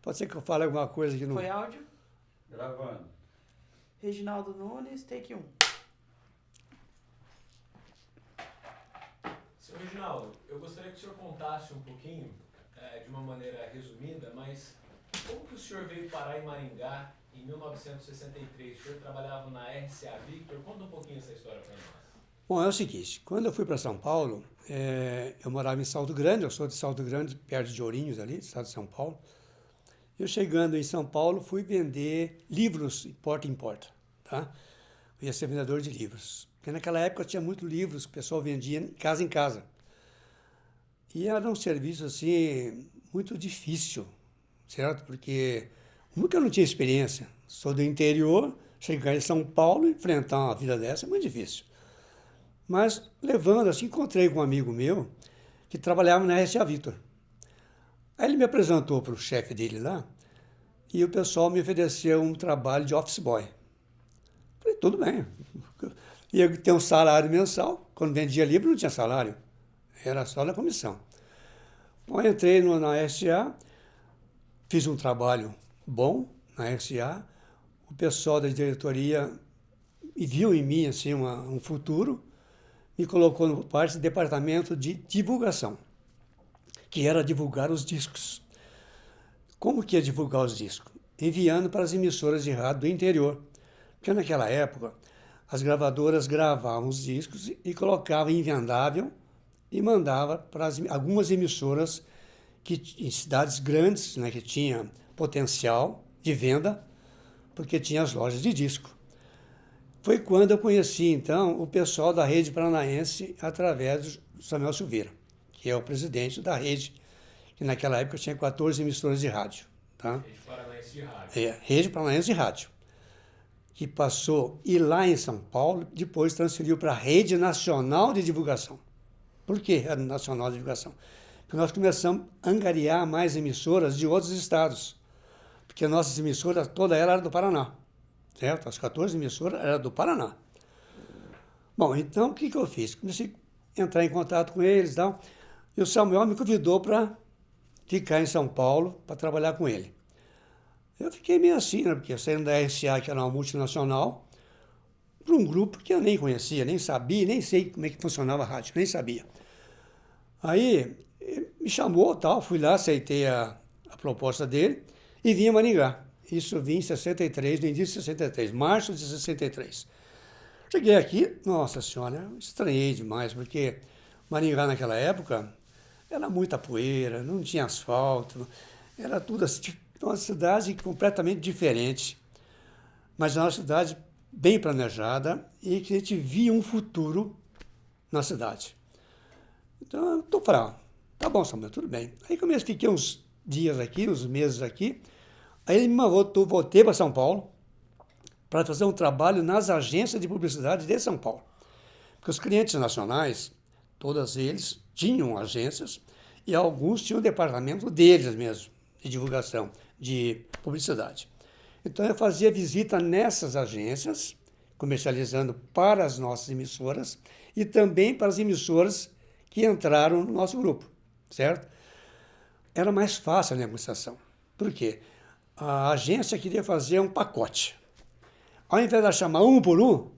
Pode ser que eu fale alguma coisa que não... Foi áudio? Gravando. Reginaldo Nunes, take 1. Senhor Reginaldo, eu gostaria que o senhor contasse um pouquinho, de uma maneira resumida, mas como que o senhor veio parar em Maringá em 1963? O senhor trabalhava na RCA Victor? Conta um pouquinho essa história para nós. Bom, é o seguinte, quando eu fui para São Paulo, eu morava em Salto Grande, eu sou de Salto Grande, perto de Ourinhos ali, estado de São Paulo. Eu chegando em São Paulo, fui vender livros porta em porta, tá? Eu ia ser vendedor de livros. Porque naquela época tinha muitos livros que o pessoal vendia em casa. E era um serviço, assim, muito difícil, certo? Porque, nunca eu não tinha experiência. Sou do interior, chegar em São Paulo e enfrentar uma vida dessa é muito difícil. Mas, levando assim, encontrei com um amigo meu que trabalhava na RCA Victor. Aí ele me apresentou para o chefe dele lá e o pessoal me ofereceu um trabalho de office boy. Falei, tudo bem. Ia ter um salário mensal. Quando vendia livro não tinha salário. Era só na comissão. Bom, eu entrei na RCA, fiz um trabalho bom na RCA. O pessoal da diretoria viu em mim assim, um futuro. Me colocou no parte do departamento de divulgação, que era divulgar os discos. Como que ia divulgar os discos? Enviando para as emissoras de rádio do interior. Porque naquela época, as gravadoras gravavam os discos e colocavam em vendável e mandava para algumas emissoras em cidades grandes, né, que tinha potencial de venda, porque tinha as lojas de disco. Foi quando eu conheci, então, o pessoal da Rede Paranaense através do Samuel Silveira, que é o presidente da rede, que naquela época tinha 14 emissoras de rádio. Tá? Rede Paranaense de Rádio. Rede Paranaense de Rádio, que passou, e lá em São Paulo, depois transferiu para a Rede Nacional de Divulgação. Por que Rede Nacional de Divulgação? Porque nós começamos a angariar mais emissoras de outros estados, porque nossas emissoras, toda ela era do Paraná. Certo? As 14 emissoras eram do Paraná. Bom, então o que eu fiz? Comecei a entrar em contato com eles e tal. E o Samuel me convidou para ficar em São Paulo para trabalhar com ele. Eu fiquei meio assim, né? Porque saindo da RCA, que era uma multinacional, para um grupo que eu nem conhecia, nem sabia, nem sei como é que funcionava a rádio, nem sabia. Aí me chamou, tal, fui lá, aceitei a proposta dele e vim a Maringá. Isso eu vim em 63, no início de 63, março de 63. Cheguei aqui, nossa senhora, estranhei demais, porque Maringá naquela época era muita poeira, não tinha asfalto, era tudo assim, uma cidade completamente diferente, mas uma cidade bem planejada e que a gente via um futuro na cidade. Então eu estou falando, tá bom, Samuel, tudo bem. Aí fiquei uns dias aqui, uns meses aqui. Aí ele me voltei para São Paulo para fazer um trabalho nas agências de publicidade de São Paulo. Porque os clientes nacionais, todos eles, tinham agências e alguns tinham o departamento deles mesmo, de divulgação, de publicidade. Então eu fazia visita nessas agências, comercializando para as nossas emissoras e também para as emissoras que entraram no nosso grupo, certo? Era mais fácil a negociação. Por quê? A agência queria fazer um pacote. Ao invés de chamar um por um,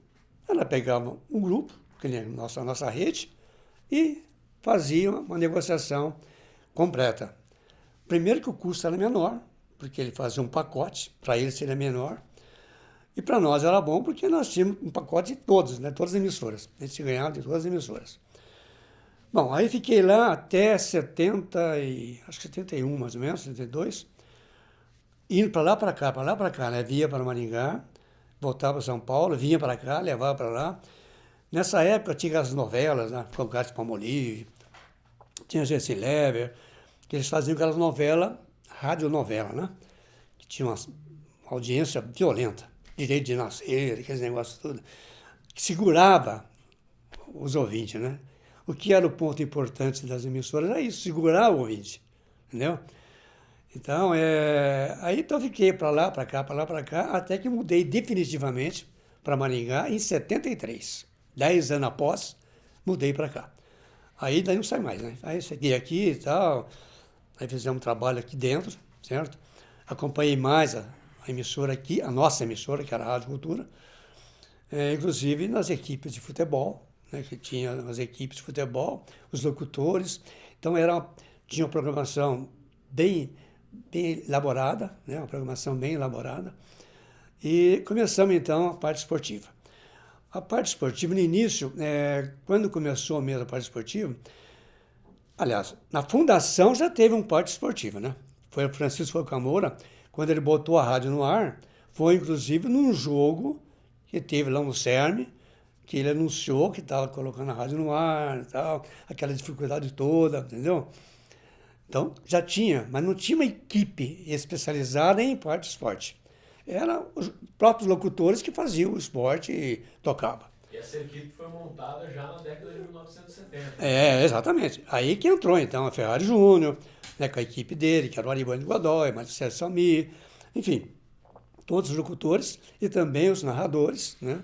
ela pegava um grupo, que nem a nossa rede, e fazia uma negociação completa. Primeiro que o custo era menor, porque ele fazia um pacote, para ele seria menor, e para nós era bom, porque nós tínhamos um pacote de todos, né, todas as emissoras. A gente ganhava de todas as emissoras. Bom, aí fiquei lá até 71 mais ou menos, 72, indo para lá, para cá, né? Via para Maringá, voltava para São Paulo, vinha para cá, levava para lá. Nessa época tinha as novelas, né? Colgate Palmolive, tinha Jesse Lever, que eles faziam aquelas novelas, radionovela, né? Que tinha uma audiência violenta, Direito de Nascer, aqueles negócios tudo, que segurava os ouvintes, né? O que era o ponto importante das emissoras era isso, segurar o ouvinte, entendeu? Então, aí então fiquei para lá, para cá, para lá, para cá, até que mudei definitivamente para Maringá em 73. 10 anos após, mudei para cá. Aí daí não sai mais, né? Aí cheguei aqui e tal, aí fizemos um trabalho aqui dentro, certo? acompanhei mais a emissora aqui, a nossa emissora, que era a Rádio Cultura, inclusive nas equipes de futebol, né, que tinha as equipes de futebol, os locutores. Então tinha uma programação bem elaborada, né, uma programação bem elaborada. E começamos então a parte esportiva. A parte esportiva, no início, quando começou mesmo a parte esportiva, aliás, na fundação já teve uma parte esportiva, né? Foi o Francisco Ocamora, quando ele botou a rádio no ar, foi inclusive num jogo que teve lá no CERN, que ele anunciou que estava colocando a rádio no ar e tal, aquela dificuldade toda, entendeu? Então, já tinha, mas não tinha uma equipe especializada em parte de esporte. Eram os próprios locutores que faziam o esporte e tocavam. E essa equipe foi montada já na década de 1970. Exatamente. Aí que entrou, então, a Ferrari Júnior, né, com a equipe dele, que era o Aribane Godoy, Marcelo Samir, enfim, todos os locutores e também os narradores, né?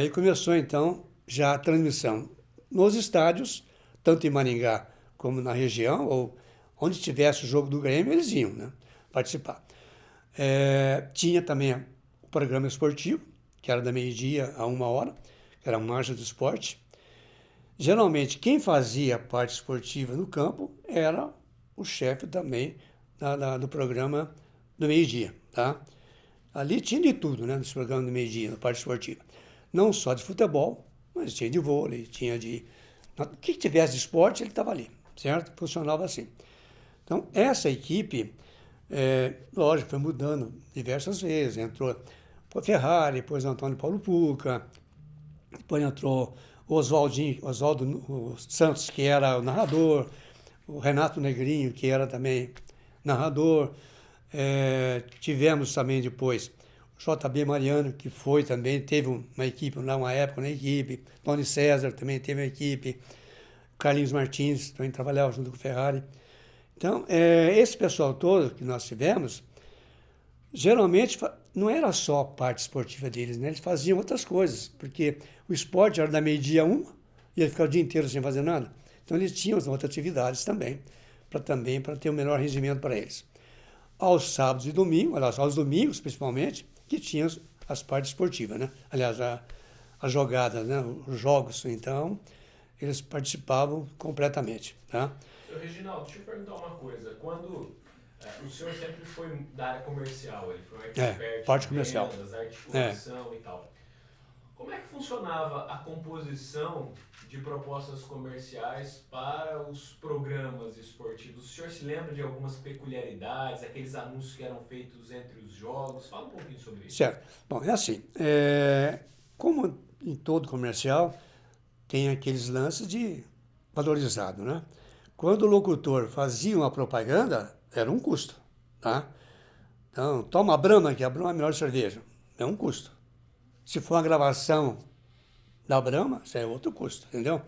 E começou, então, já a transmissão nos estádios, tanto em Maringá como na região, ou onde tivesse o jogo do Grêmio, eles iam, né, participar. Tinha também o programa esportivo, que era da meio-dia a 1h, que era a Marcha do Esporte. Geralmente, quem fazia a parte esportiva no campo era o chefe também do programa do meio-dia, tá? Ali tinha de tudo, né, nesse programa do meio-dia, na parte esportiva. Não só de futebol, mas tinha de vôlei, tinha de... O que tivesse de esporte, ele estava ali, certo? Funcionava assim. Então, essa equipe, lógico, foi mudando diversas vezes. Entrou o Ferrari, depois o Antônio Paulo Puca, depois entrou o Oswaldo Santos, que era o narrador, o Renato Negrinho, que era também narrador. Tivemos também depois o JB Mariano, que foi também, teve uma equipe, uma época na equipe. Tony César também teve uma equipe. Carlinhos Martins também trabalhava junto com o Ferrari. Então, esse pessoal todo que nós tivemos, geralmente não era só a parte esportiva deles, né? Eles faziam outras coisas, porque o esporte era da meio-dia a 1 e ele ficava o dia inteiro sem fazer nada. Então, eles tinham as outras atividades também, para ter o melhor rendimento para eles. Aos sábados e domingos, aliás, aos domingos principalmente, que tinham as partes esportivas, né? Aliás, as jogadas, né? Os jogos, então, eles participavam completamente, tá? Seu Reginaldo, deixa eu perguntar uma coisa. Quando o senhor sempre foi da área comercial, ele foi um expert parte em comercial. vendas, articulação e tal. Como é que funcionava a composição de propostas comerciais para os programas esportivos? O senhor se lembra de algumas peculiaridades, aqueles anúncios que eram feitos entre os jogos? Fala um pouquinho sobre isso. Certo. Bom, é assim, como em todo comercial, tem aqueles lances de valorizado, né? Quando o locutor fazia uma propaganda, era um custo, tá? Então, toma a Brahma, que a Brahma é a melhor cerveja. É um custo. Se for uma gravação da Brahma, isso é outro custo, entendeu?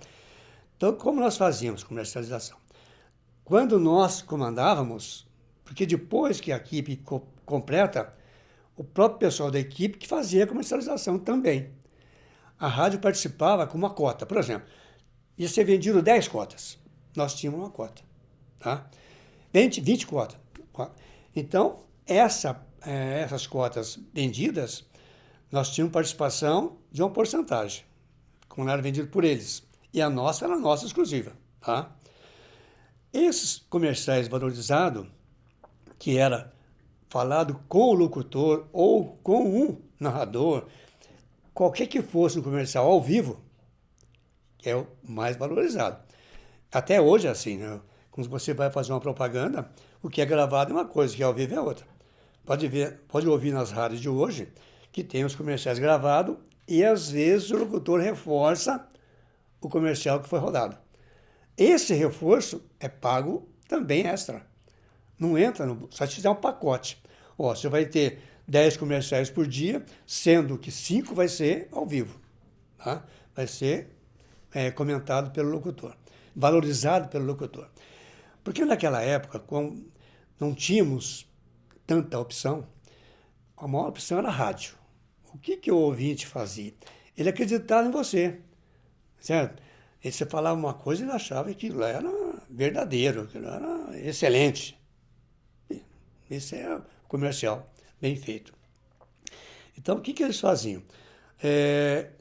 Então, como nós fazíamos comercialização? Quando nós comandávamos, porque depois que a equipe completa, o próprio pessoal da equipe que fazia a comercialização também. A rádio participava com uma cota, por exemplo, ia ser vendido 10 cotas. Nós tínhamos uma cota, tá? 20 cotas. Então, essas cotas vendidas, nós tínhamos participação de uma porcentagem, como era vendido por eles. E a nossa era nossa exclusiva, tá? Esses comerciais valorizados, que era falado com o locutor ou com um narrador, qualquer que fosse um comercial ao vivo, que é o mais valorizado. Até hoje é assim, né? Quando você vai fazer uma propaganda, o que é gravado é uma coisa, o que é ao vivo é outra. Pode ouvir nas rádios de hoje que tem os comerciais gravados e às vezes o locutor reforça o comercial que foi rodado. Esse reforço é pago também extra. Não entra, só se fizer um pacote. Você vai ter 10 comerciais por dia, sendo que 5 vai ser ao vivo. Tá? Vai ser comentado pelo locutor, valorizado pelo locutor. Porque naquela época, como não tínhamos tanta opção, a maior opção era a rádio. O que o ouvinte fazia? Ele acreditava em você, certo? E você falava uma coisa e ele achava que aquilo era verdadeiro, aquilo era excelente. Esse é o comercial, bem feito. Então, o que eles faziam?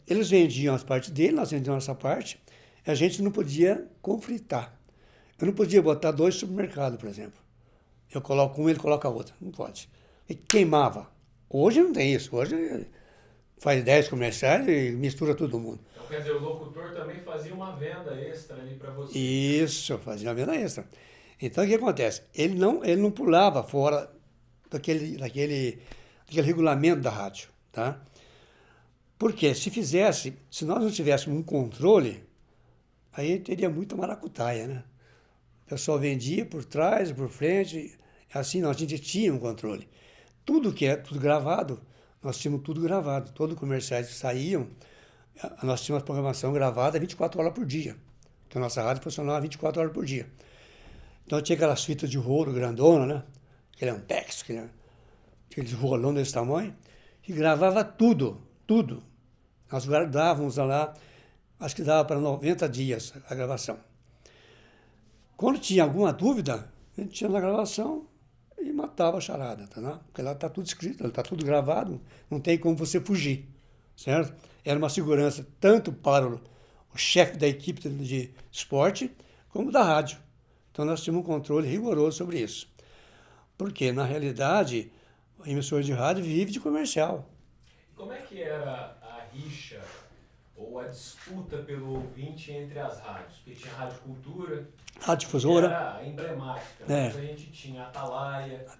Eles vendiam as partes dele, nós vendíamos a nossa parte, e a gente não podia conflitar. Eu não podia botar 2 supermercados, por exemplo. Eu coloco um, ele coloca outro. Não pode. E queimava. Hoje não tem isso. Hoje faz 10 comerciais e mistura todo mundo. Então, quer dizer, o locutor também fazia uma venda extra ali para você. Isso, fazia uma venda extra. Então, o que acontece? Ele não pulava fora daquele regulamento da rádio, tá? Porque se nós não tivéssemos um controle, aí teria muita maracutaia, né? O pessoal vendia por trás, por frente, assim a gente tinha um controle. Tudo gravado, nós tínhamos tudo gravado. Todos os comerciais que saíam, nós tínhamos a programação gravada 24 horas por dia. Então a nossa rádio funcionava 24 horas por dia. Então tinha aquelas fitas de rolo grandona, né? Aquele Ampex, aqueles rolão desse tamanho, que gravava tudo. Nós guardávamos lá, acho que dava para 90 dias a gravação. Quando tinha alguma dúvida, a gente tinha na gravação e matava a charada, tá, né? Porque lá está tudo escrito, está tudo gravado, não tem como você fugir, certo? Era uma segurança tanto para o chefe da equipe de esporte, como da rádio. Então nós tínhamos um controle rigoroso sobre isso. Porque, na realidade, a emissora de rádio vive de comercial. Como é que era a rixa ou a disputa pelo ouvinte entre as rádios? Porque tinha a Rádio Cultura, Rádio Difusora. que era emblemática, mas a gente tinha a Atalaia, a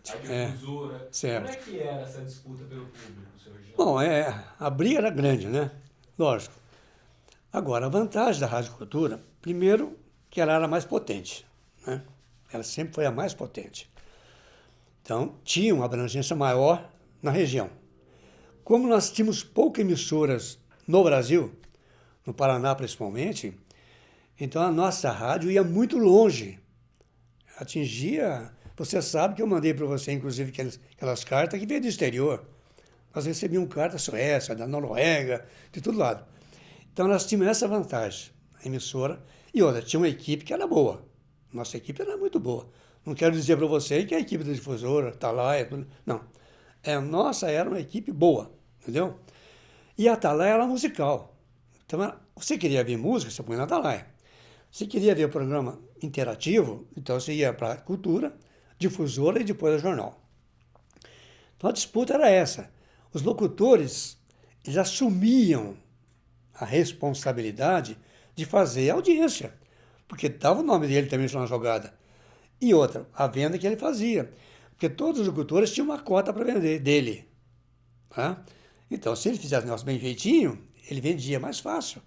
Difusora. Certo. Como é que era essa disputa pelo público, seu Reginaldo? Bom, a briga era grande, né? Lógico. Agora, a vantagem da Rádio Cultura, primeiro, que ela era mais potente, né? Ela sempre foi a mais potente. Então, tinha uma abrangência maior na região. Como nós tínhamos poucas emissoras no Brasil, no Paraná principalmente, então a nossa rádio ia muito longe. Atingia... Você sabe que eu mandei para você, inclusive, aquelas cartas que veio do exterior. Nós recebíamos cartas da Suécia, da Noruega, de todo lado. Então nós tínhamos essa vantagem, a emissora. E outra, tinha uma equipe que era boa. Nossa equipe era muito boa. Não quero dizer para você que a equipe da Difusora, Atalaia, tudo. Não. A nossa era uma equipe boa, entendeu? E a Atalaia era musical. Então, você queria ver música, você põe na Atalaia. Você queria ver o programa interativo, então você ia para a Cultura, Difusora e depois o jornal. Então a disputa era essa. Os locutores, eles assumiam a responsabilidade de fazer a audiência, porque estava o nome dele também na jogada. E outra, a venda que ele fazia. Porque todos os locutores tinham uma cota para vender dele. Tá? Então, se ele fizesse o negócio bem feitinho, ele vendia mais fácil.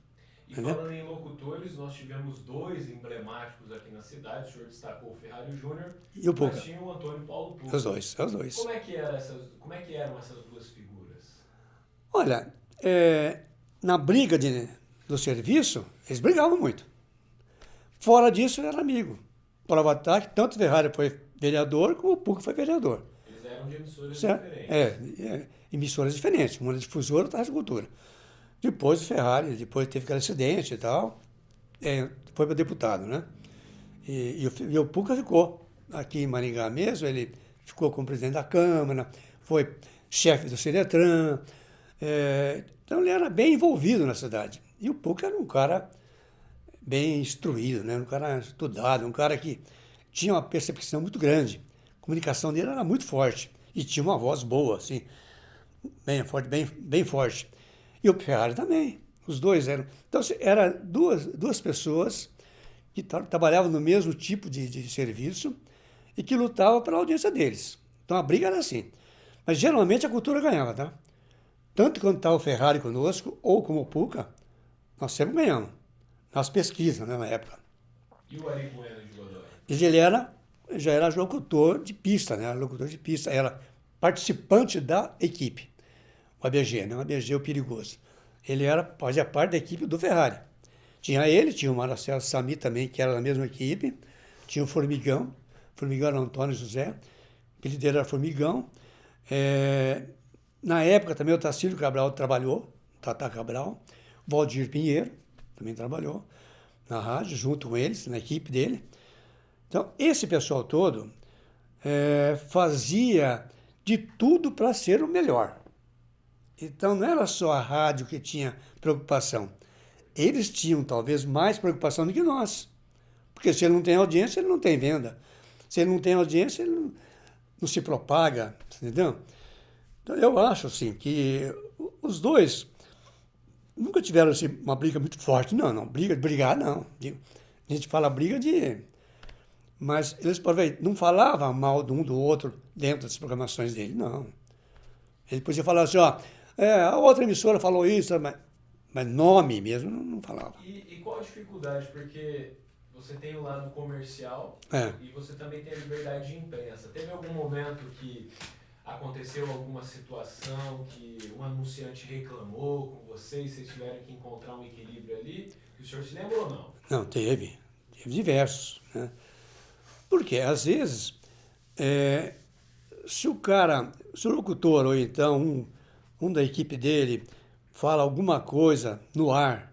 E falando em locutores, nós tivemos 2 emblemáticos aqui na cidade. O senhor destacou o Ferrari Júnior e o Puca. Mas tinha o Antônio Paulo Puca. Os dois. Como é que eram essas 2 figuras? Olha, na briga do serviço, eles brigavam muito. Fora disso, ele era amigo. Prova tá que tanto o Ferrari foi vereador, como o Puca foi vereador. Eles eram de emissoras certo? diferentes. Emissoras diferentes. Uma de Difusora, outra de Cultura. Depois o Ferrari, depois teve aquele acidente e tal, foi para deputado, né? E o Puca ficou aqui em Maringá mesmo, ele ficou como presidente da Câmara, foi chefe do Ciretran, então ele era bem envolvido na cidade. E o Puca era um cara bem instruído, né? Um cara estudado, um cara que tinha uma percepção muito grande. A comunicação dele era muito forte e tinha uma voz boa, assim, bem forte, bem forte. E o Ferrari também. Os dois eram. Então, eram duas pessoas que trabalhavam no mesmo tipo de serviço e que lutavam pela audiência deles. Então, a briga era assim. Mas, geralmente, a Cultura ganhava, tá? Tanto quando estava o Ferrari conosco, ou como o Puca, nós sempre ganhamos. Nas pesquisas, né, na época. E o Ari Bueno de Godoy? Ele já era locutor de pista, né? Locutor de pista. Era participante da equipe. O ABG, né? O ABG, o perigoso. Ele fazia parte da equipe do Ferrari. Tinha ele, tinha o Marcelo Sami também, que era da mesma equipe. Tinha o Formigão era o Antônio José. O apelido dele era Formigão. Na época também o Tacílio Cabral trabalhou, Tata Cabral. O Valdir Pinheiro também trabalhou na rádio, junto com eles, na equipe dele. Então, esse pessoal todo, fazia de tudo para ser o melhor. Então não era só a rádio que tinha preocupação. Eles tinham talvez mais preocupação do que nós. Porque se ele não tem audiência, ele não tem venda. Se ele não tem audiência, ele não se propaga, entendeu? Então eu acho assim que os dois nunca tiveram assim, uma briga muito forte. Não, brigar não. A gente fala briga de... Mas eles não falavam mal de um do outro dentro das programações dele, não. Ele podia falar assim, ó, a outra emissora falou isso, mas nome mesmo não falava. E qual a dificuldade? Porque você tem o lado comercial e você também tem a liberdade de imprensa. Teve algum momento que aconteceu alguma situação que um anunciante reclamou com vocês tiveram que encontrar um equilíbrio ali? O senhor se lembra ou não? Não, teve diversos, né? Porque, às vezes, se o locutor ou então um da equipe dele fala alguma coisa no ar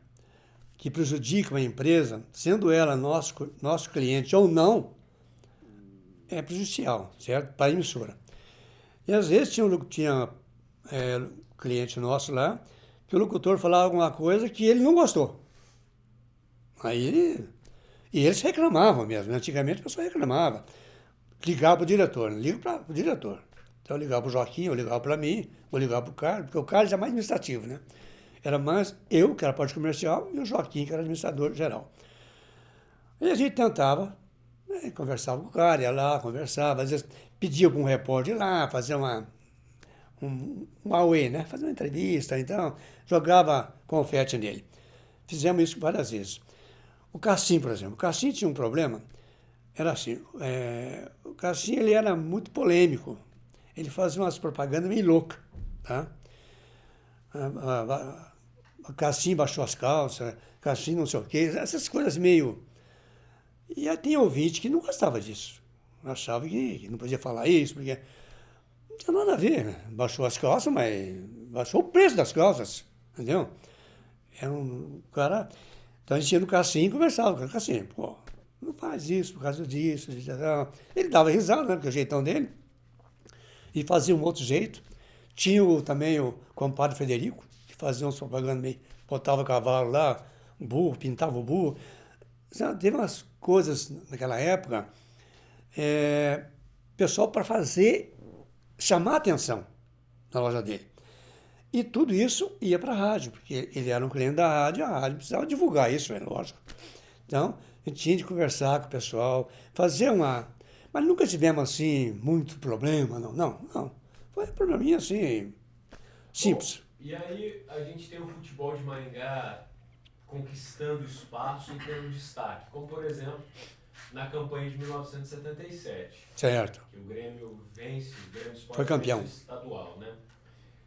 que prejudica uma empresa, sendo ela nosso cliente ou não, é prejudicial, certo? Para a emissora. E às vezes tinha cliente nosso lá, que o locutor falava alguma coisa que ele não gostou. E eles reclamavam mesmo. Antigamente a pessoa reclamava. Ligava para o diretor, não liga para o diretor. Então eu ligava para o Joaquim, eu ligava para mim, eu ligava para o Carlos, porque o Carlos é mais administrativo, né? Era mais eu, que era parte comercial, e o Joaquim, que era administrador geral. E a gente tentava, conversava com o cara, ia lá, conversava, às vezes pedia para um repórter ir lá, fazer um AUE, né? Fazer uma entrevista, então jogava confete nele. Fizemos isso várias vezes. O Cassim, por exemplo. O Cassim tinha um problema, era assim, o Cassim ele era muito polêmico. Ele fazia umas propagandas meio loucas, tá? O Cassim baixou as calças, Cassim não sei o quê, essas coisas meio... E aí tem ouvinte que não gostava disso. Achava que não podia falar isso, porque não tinha nada a ver, né? Baixou as calças, mas baixou o preço das calças, entendeu? Era um cara... Então a gente ia no Cassim e conversava com o Cassim. Pô, não faz isso por causa disso. Ele dava risada, né? Porque é o jeitão dele. E fazia um outro jeito. Tinha também o compadre Frederico, que fazia uns propagandas meio... Botava o cavalo lá, um burro, pintava o burro. Teve umas coisas naquela época, pessoal para chamar a atenção na loja dele. E tudo isso ia para a rádio, porque ele era um cliente da rádio, a rádio precisava divulgar isso, é lógico. Então, a gente tinha de conversar com o pessoal, fazer uma... Mas nunca tivemos, assim, muito problema, não. Foi um probleminha, assim, simples. Bom, e aí a gente tem o futebol de Maringá conquistando espaço e tendo destaque, como, por exemplo, na campanha de 1977. Certo. Que o Grêmio vence, o Grêmio Sport foi campeão estadual, né?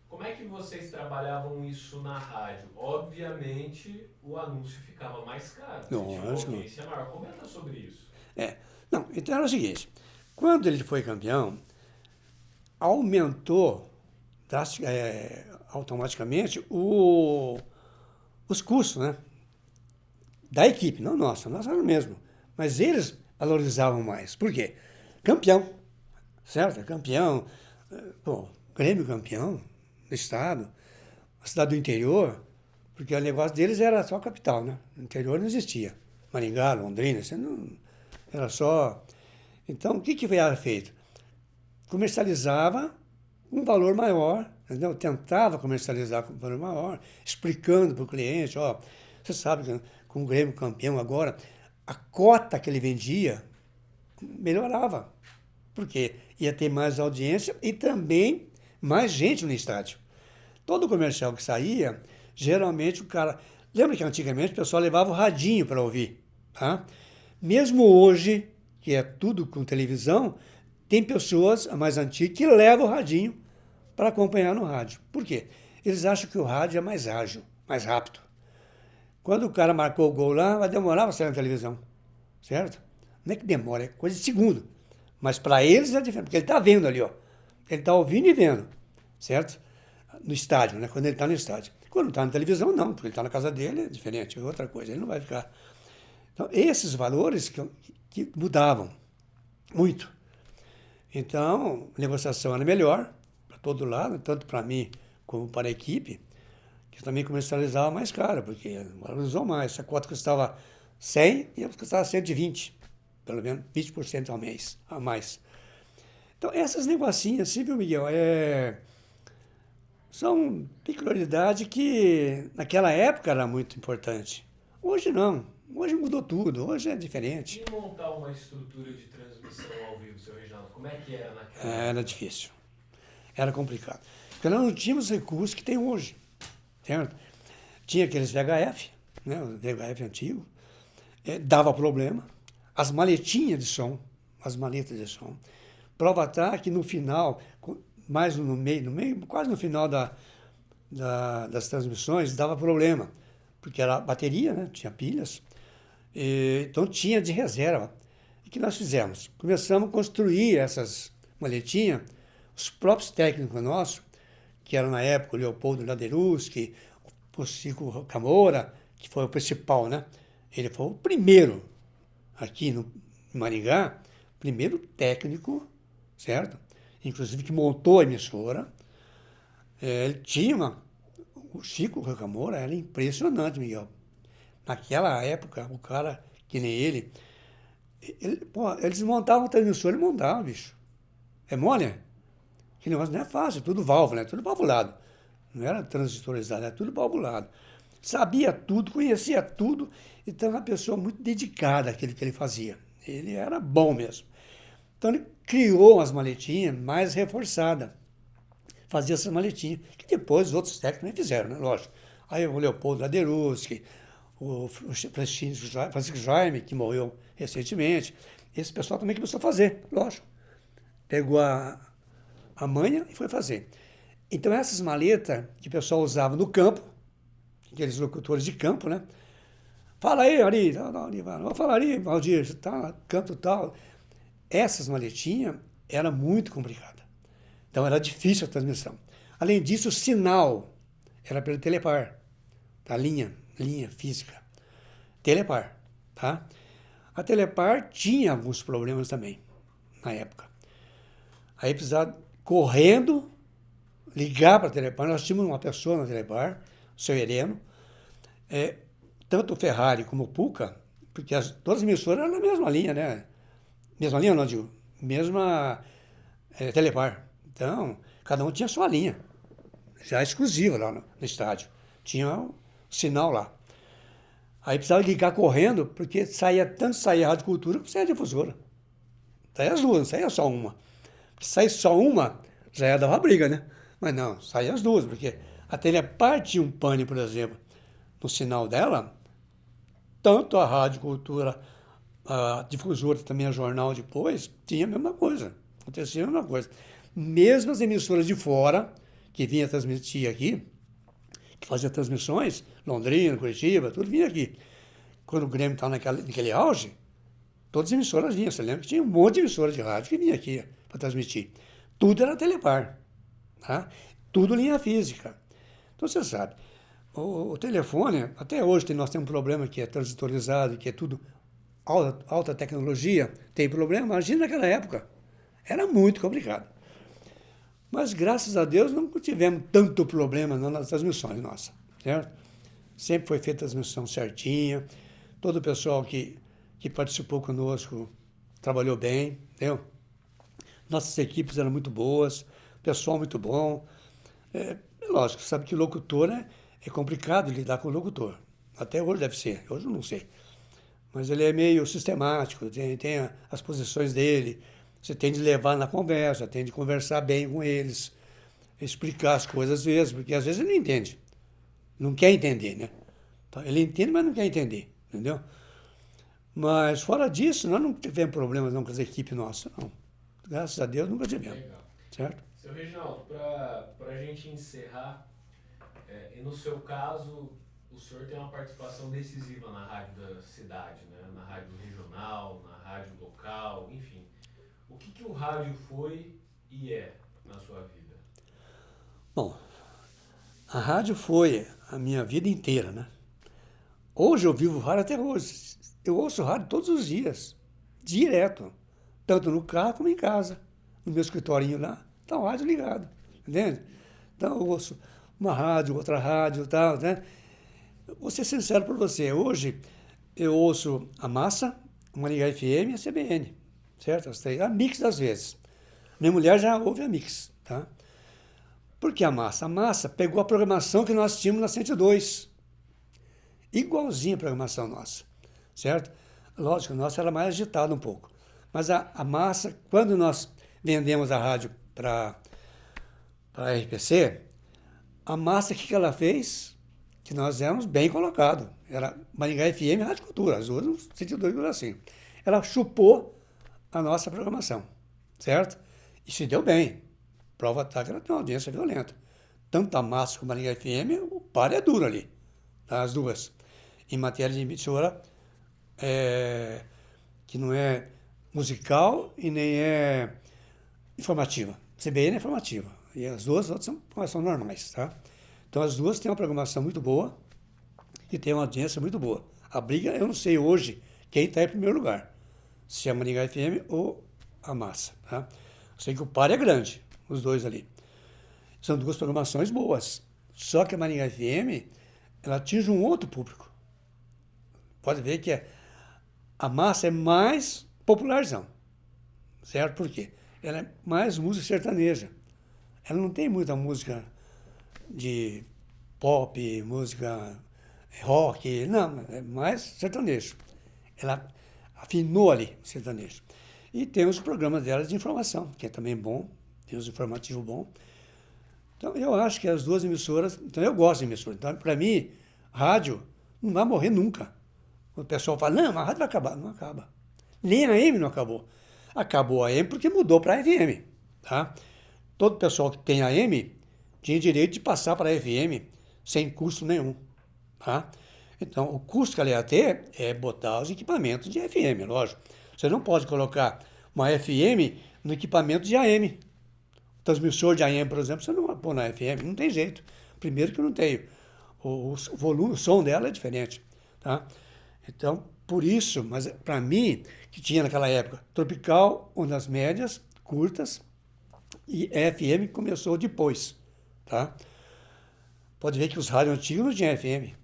Como é que vocês trabalhavam isso na rádio? Obviamente, o anúncio ficava mais caro. Você tinha uma audiência maior. Comenta sobre isso. Não, então era o seguinte. Quando ele foi campeão, aumentou automaticamente os custos, né? Da equipe, não nossa era o mesmo. Mas eles valorizavam mais. Por quê? Campeão, certo? Campeão, Grêmio campeão do estado, a cidade do interior, porque o negócio deles era só capital, né? No interior não existia. Maringá, Londrina, era só... Então, o que era feito? Comercializava um valor maior, entendeu? Tentava comercializar com um valor maior, explicando para o cliente, você sabe que com o Grêmio campeão agora, a cota que ele vendia melhorava, porque ia ter mais audiência e também mais gente no estádio. Todo comercial que saía, geralmente o cara... Lembra que antigamente o pessoal levava o radinho para ouvir, tá? Mesmo hoje, que é tudo com televisão, tem pessoas, a mais antiga, que levam o radinho para acompanhar no rádio. Por quê? Eles acham que o rádio é mais ágil, mais rápido. Quando o cara marcou o gol lá, vai demorar para sair na televisão, certo? Não é que demora, é coisa de segundo. Mas para eles é diferente, porque ele está vendo ali, ó. Ele está ouvindo e vendo, certo? No estádio, né? Quando ele está no estádio. Quando está na televisão, não, porque ele está na casa dele, é diferente, é outra coisa, ele não vai ficar... Então, esses valores que mudavam muito. Então, a negociação era melhor para todo lado, tanto para mim como para a equipe, que também comercializava mais caro, porque valorizou mais. Se a cota custava 100, ia custar 120, pelo menos 20% ao mês, a mais. Então, essas negocinhas, assim, viu, Miguel, são peculiaridades que naquela época era muito importante. Hoje não. Hoje mudou tudo. Hoje é diferente. E montar uma estrutura de transmissão ao vivo, seu Reginaldo? Como é que era naquela Era época? difícil. Era complicado. Porque nós não tínhamos os recursos que tem hoje. Certo? Tinha aqueles VHF, né? O VHF antigo. Dava problema. As maletinhas de som. As maletas de som. Prova tá que no final, mais no meio, quase no final das transmissões, dava problema. Porque era bateria, né? Tinha pilhas. Então tinha de reserva. E o que nós fizemos? Começamos a construir essas maletinhas. Os próprios técnicos nossos, que eram na época o Leopoldo Laderuski, o Chico Camora, que foi o principal, né? Ele foi o primeiro aqui no Maringá, primeiro técnico, certo? Inclusive que montou a emissora. Ele tinha o Chico Camora era impressionante, Miguel. Naquela época, o cara, que nem eles montavam o transmissor, ele montava, bicho. É mole? Que negócio não é fácil, tudo válvula, né? Tudo valvulado. Não era transistorizado, era tudo valvulado. Sabia tudo, conhecia tudo, então era uma pessoa muito dedicada àquilo que ele fazia. Ele era bom mesmo. Então ele criou umas maletinhas mais reforçadas. Fazia essas maletinhas, que depois os outros técnicos também fizeram, né? Lógico. Aí o Leopoldo Laderuski, o Francisco Jaime, que morreu recentemente, esse pessoal também começou a fazer, lógico. Pegou a manha e foi fazer. Então essas maletas que o pessoal usava no campo, aqueles locutores de campo, né? Fala aí, Ari, fala aí, Valdir, tá, canto tal. Essas maletinhas era muito complicada. Então era difícil a transmissão. Além disso, o sinal era pelo telepar, tá? Linha física. Telepar, tá? A telepar tinha alguns problemas também, na época. Aí precisava correndo ligar para a telepar. Nós tínhamos uma pessoa na telepar, o seu Hereno, tanto o Ferrari como o Puca, porque todas as emissoras eram na mesma linha, né? Mesma linha, não digo, mesma telepar. Então, cada um tinha a sua linha, já exclusiva lá no estádio. Tinha o sinal lá. Aí precisava ligar correndo, porque tanto saía a Rádio Cultura como saía a difusora. Saía as duas, não saía só uma. Se saísse só uma, já ia dar briga, né? Mas não, saía as duas, porque a Telepar tinha um pane, por exemplo, no sinal dela, tanto a Rádio Cultura, a difusora, também a jornal depois, tinha a mesma coisa. Acontecia a mesma coisa. Mesmo as emissoras de fora, que vinha transmitir aqui, que fazia transmissões, Londrina, Curitiba, tudo vinha aqui. Quando o Grêmio estava naquele auge, todas as emissoras vinham. Você lembra que tinha um monte de emissoras de rádio que vinha aqui para transmitir. Tudo era telepar, tá? Tudo linha física. Então você sabe, o telefone, até hoje nós temos um problema que é transitorizado, que é tudo alta tecnologia, tem problema. Imagina naquela época, era muito complicado. Mas graças a Deus não tivemos tanto problema nas transmissões nossas, certo? Sempre foi feita a transmissão certinha, todo o pessoal que participou conosco trabalhou bem, entendeu? Nossas equipes eram muito boas, pessoal muito bom. Lógico, sabe que locutor é complicado lidar com o locutor. Até hoje deve ser, hoje eu não sei. Mas ele é meio sistemático, tem as posições dele. Você tem de levar na conversa, tem de conversar bem com eles, explicar as coisas às vezes, porque às vezes ele não entende. Não quer entender, né? Então, ele entende, mas não quer entender, entendeu? Mas fora disso, nós não tivemos problemas não com as equipes nossas, não. Graças a Deus nunca tivemos. Legal. Certo? Seu Reginaldo, para a gente encerrar, e no seu caso, o senhor tem uma participação decisiva na rádio da cidade, né? Na rádio regional, na rádio local, enfim. O que o rádio foi e é na sua vida? Bom, a rádio foi a minha vida inteira, né? Hoje eu vivo rádio até hoje. Eu ouço rádio todos os dias, direto, tanto no carro como em casa, no meu escritorinho lá, tá o rádio ligado, entende? Então eu ouço uma rádio, outra rádio e tal, né? Vou ser sincero por você, hoje eu ouço a Massa, a Maringá FM e a CBN, certo? As três, a Mix às vezes. Minha mulher já ouve a Mix, tá? Por que a Massa? A Massa pegou a programação que nós tínhamos na 102, igualzinha a programação nossa, certo? Lógico, a nossa era mais agitada um pouco. Mas a Massa, quando nós vendemos a rádio para a RPC, a Massa, o que ela fez? Que nós éramos bem colocados. Era Maringá FM e Rádio Cultura, as duas no 102,5. Ela chupou a nossa programação, certo? E se deu bem. Prova tá que ela tem uma audiência violenta. Tanto a Massa como a Maringá FM, o par é duro ali, tá? As duas. Em matéria de emissora, que não é musical e nem é informativa. CBN é informativa. E as duas outras são normais, tá? Então as duas têm uma programação muito boa e têm uma audiência muito boa. A briga, eu não sei hoje quem está em primeiro lugar. Se é a Maringá FM ou a Massa, tá? Eu sei que o par é grande, os dois ali. São duas programações boas. Só que a Maringá FM, ela atinge um outro público. Pode ver que a Massa é mais popularzão, certo? Por quê? Ela é mais música sertaneja. Ela não tem muita música de pop, música rock, não, é mais sertanejo. Ela afinou ali o sertanejo. E tem os programas dela de informação, que é também bom, tem os informativos bons. Então, eu acho que as duas emissoras, então eu gosto de emissora. Então, para mim, rádio não vai morrer nunca. O pessoal fala, não, a rádio vai acabar. Não acaba. Nem a AM não acabou. Acabou a AM porque mudou para a FM, tá? Todo pessoal que tem AM tinha direito de passar para a FM sem custo nenhum, tá? Então, o custo que ela ia ter é botar os equipamentos de FM, lógico. Você não pode colocar uma FM no equipamento de AM. O transmissor de AM, por exemplo, você não vai pôr na FM, não tem jeito. Primeiro que não tem. O volume, o som dela é diferente, tá? Então, por isso, mas para mim, que tinha naquela época tropical, ondas médias, curtas, e FM começou depois, tá? Pode ver que os rádios antigos não tinham FM,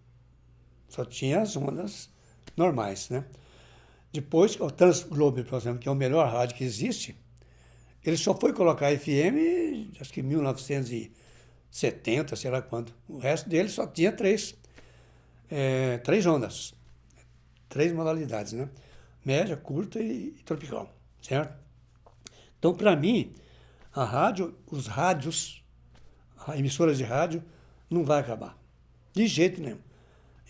só tinha as ondas normais, né? Depois, o Transglobe, por exemplo, que é o melhor rádio que existe, ele só foi colocar FM, acho que em 1970, sei lá quando. O resto dele só tinha três ondas. 3 modalidades, né? Média, curta e tropical, certo? Então, para mim, a rádio, os rádios, as emissoras de rádio, não vai acabar. De jeito nenhum.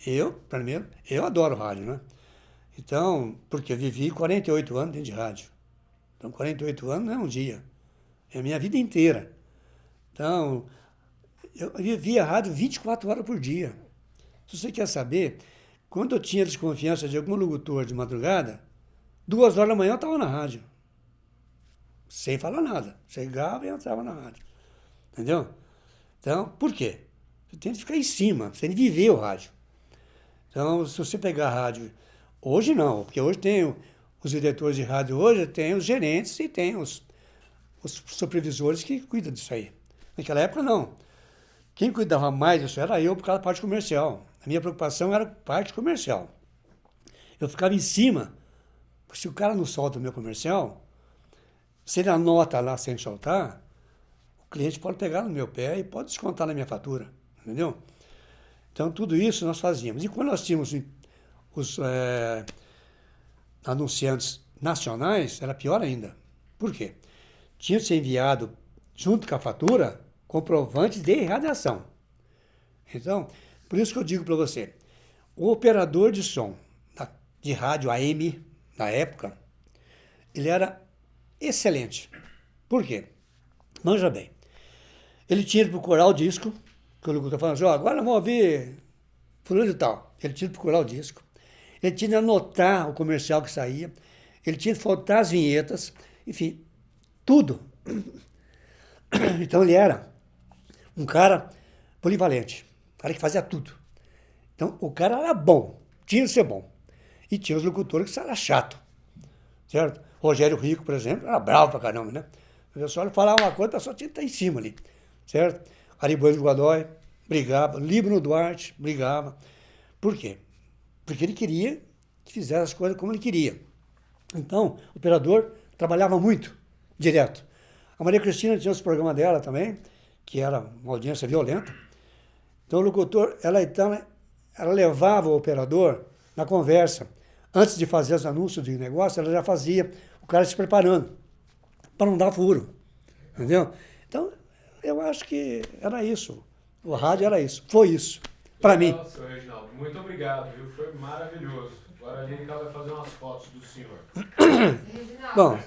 Eu adoro rádio, né? Então, porque eu vivi 48 anos dentro de rádio. Então, 48 anos não é um dia. É a minha vida inteira. Então, eu vivia rádio 24 horas por dia. Se você quer saber, quando eu tinha desconfiança de algum locutor de madrugada, 2 horas da manhã eu estava na rádio. Sem falar nada. Chegava e entrava na rádio. Entendeu? Então, por quê? Você tem que ficar em cima, você tem que viver o rádio. Então, se você pegar a rádio... Hoje não, porque hoje tem os diretores de rádio, hoje tem os gerentes e tem os supervisores que cuidam disso aí. Naquela época, não. Quem cuidava mais disso era eu, por causa da parte comercial. A minha preocupação era a parte comercial. Eu ficava em cima, se o cara não solta o meu comercial, se ele anota lá sem soltar, o cliente pode pegar no meu pé e pode descontar na minha fatura, entendeu? Então, tudo isso nós fazíamos. E quando nós tínhamos os anunciantes nacionais, era pior ainda. Por quê? Tinha que ser enviado, junto com a fatura, comprovantes de irradiação. Então, por isso que eu digo para você, o operador de som de rádio AM, na época, ele era excelente. Por quê? Manja bem. Ele tinha que procurar o disco, que o locutor falando assim, agora vamos ouvir fulano e tal. Ele tinha que procurar o disco. Ele tinha que anotar o comercial que saía. Ele tinha que faltar as vinhetas. Enfim, tudo. Então ele era um cara polivalente. Um cara que fazia tudo. Então o cara era bom. Tinha que ser bom. E tinha os locutores que eram chato. Certo? Rogério Rico, por exemplo, era bravo pra caramba, né? O pessoal falava uma coisa, o pessoal tinha que estar em cima ali, certo? Ariboio do Godoy brigava, Líbano Duarte brigava. Por quê? Porque ele queria que fizesse as coisas como ele queria. Então, o operador trabalhava muito, direto. A Maria Cristina tinha os programas dela também, que era uma audiência violenta. Então, o locutor, ela levava o operador na conversa. Antes de fazer os anúncios de negócio, ela já fazia o cara se preparando, para não dar furo. Entendeu? Então, eu acho que era isso. O rádio era isso. Foi isso. Para mim. Seu Reginaldo, muito obrigado, viu? Foi maravilhoso. Agora a Lírica vai fazer umas fotos do senhor. Bom,